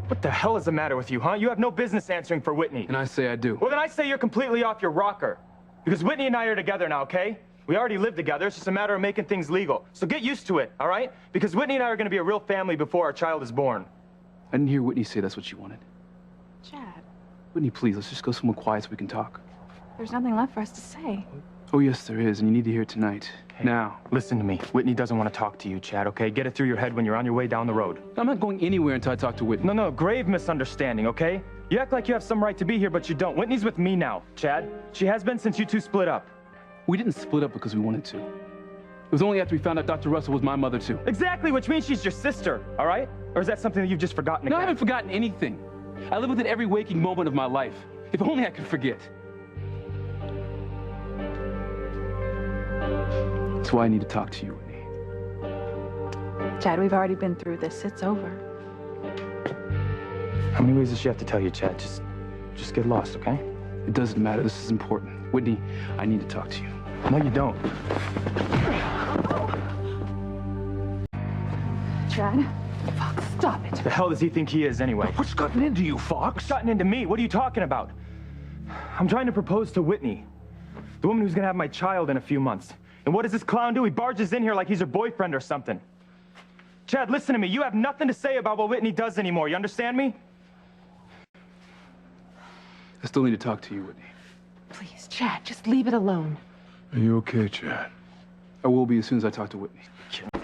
What the hell is the matter with you, huh? You have no business answering for Whitney. And I say I do. Well, then I say you're completely off your rocker. Because Whitney and I are together now, okay? We already live together. It's just a matter of making things legal. So get used to it, all right? Because Whitney and I are going to be a real family before our child is born. I didn't hear Whitney say that's what she wanted. Chad, Whitney, please, let's just go somewhere quiet so we can talk. there's nothing left for us to say. Oh, yes, there is, and you need to hear it tonight. Hey, now. Listen to me. Whitney doesn't want to talk to you, Chad, okay? Get it through your head when you're on your way down the road. I'm not going anywhere until I talk to Whitney. No, grave misunderstanding, okay? You act like you have some right to be here, but you don't. Whitney's with me now, Chad. She has been since you two split up. We didn't split up because we wanted to. It was only after we found out Dr. Russell was my mother, too. Exactly, which means she's your sister, all right? Or is that something that you've just forgotten No, again? I haven't forgotten anything. I live with it every waking moment of my life. If only I could forget. That's why I need to talk to you, Whitney. Chad, we've already been through this. It's over. How many ways does she have to tell you, Chad? Just get lost, okay? It doesn't matter. This is important. Whitney, I need to talk to you. No, you don't. Chad? Fox, stop it. The hell does he think he is, anyway? What's gotten into you, Fox? What's gotten into me? What are you talking about? I'm trying to propose to Whitney, the woman who's gonna have my child in a few months. And what does this clown do? He barges in here like he's her boyfriend or something. Chad, listen to me. You have nothing to say about what Whitney does anymore. You understand me? I still need to talk to you, Whitney. Please, Chad, just leave it alone. Are you okay, Chad? I will be as soon as I talk to Whitney.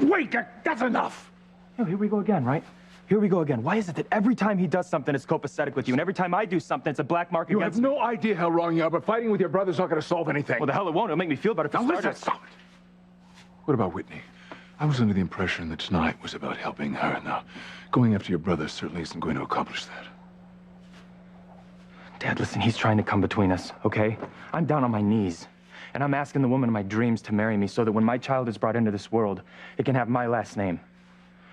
Wait, that's enough! Oh, here we go again, right? Here we go again. Why is it that every time he does something, it's copacetic with you, and every time I do something, it's a black mark You against have me? no idea how wrong you are, but fighting with your brother's not going to solve anything. Well, the hell it won't. It'll make me feel better if Now it listen, started. stop it. What about Whitney? I was under the impression that tonight was about helping her. Now, going after your brother certainly isn't going to accomplish that. Dad, listen, he's trying to come between us, okay? I'm down on my knees, and I'm asking the woman of my dreams to marry me so that when my child is brought into this world, it can have my last name.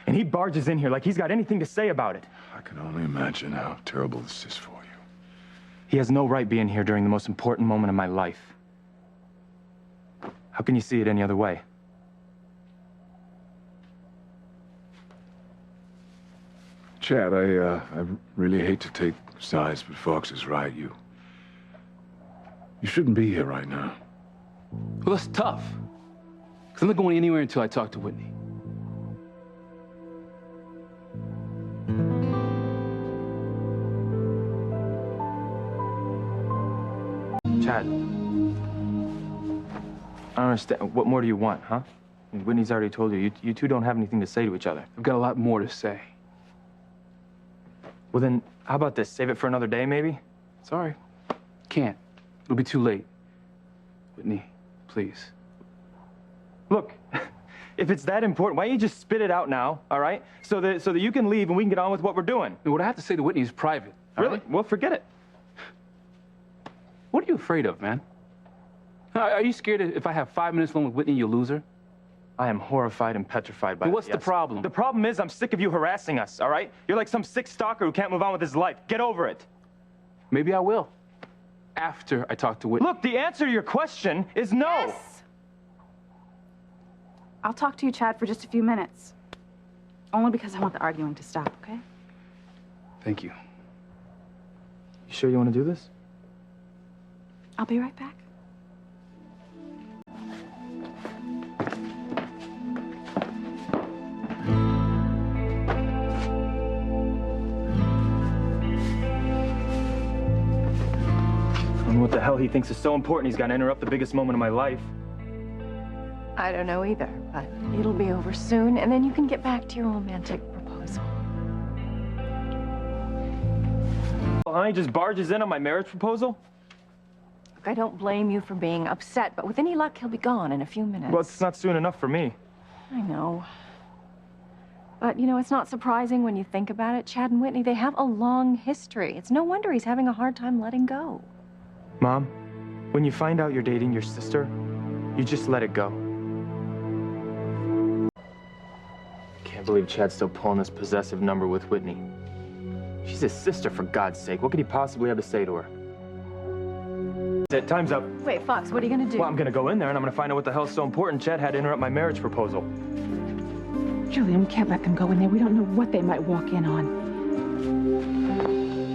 And he barges in here like he's got anything to say about it. I can only imagine how terrible this is for you. He has no right being here during the most important moment of my life. How can you see it any other way? Chad, I really hate to take sides, but Fox is right. You shouldn't be here right now. Well, that's tough. Because I'm not going anywhere until I talk to Whitney. Chad, I don't understand. What more do you want, huh? I mean, Whitney's already told you. You two don't have anything to say to each other. I've got a lot more to say. Well, then, how about this? Save it for another day, maybe? Sorry. Can't. It'll be too late. Whitney, please. Look, if it's that important, why don't you just spit it out now, all right? So that you can leave and we can get on with what we're doing. And what I have to say to Whitney is private. all Really? right? Well, forget it. What are you afraid of, man? Are you scared if I have 5 minutes alone with Whitney, you'll lose her? I am horrified and petrified by But it, what's the yes. problem? The problem is I'm sick of you harassing us, all right? You're like some sick stalker who can't move on with his life. Get over it. Maybe I will. After I talk to Whitney. Look, the answer to your question is no. Yes. I'll talk to you, Chad, for just a few minutes. Only because I want the arguing to stop, okay? Thank you. You sure you want to do this? I'll be right back. I don't know what the hell he thinks is so important. He's got to interrupt the biggest moment of my life. I don't know either, but it'll be over soon, and then you can get back to your romantic proposal. Well, honey just barges in on my marriage proposal? Look, I don't blame you for being upset, but with any luck, he'll be gone in a few minutes. Well, it's not soon enough for me. I know. But, you know, it's not surprising when you think about it. Chad and Whitney, they have a long history. It's no wonder he's having a hard time letting go. Mom, when you find out you're dating your sister, you just let it go. Can't believe Chad's still pulling this possessive number with Whitney. She's his sister, for God's sake. What could he possibly have to say to her? That's it. Time's up. Wait, Fox, what are you gonna do? Well, I'm gonna go in there and I'm gonna find out what the hell's so important Chad had to interrupt my marriage proposal. Julian, we can't let them go in there. We don't know what they might walk in on.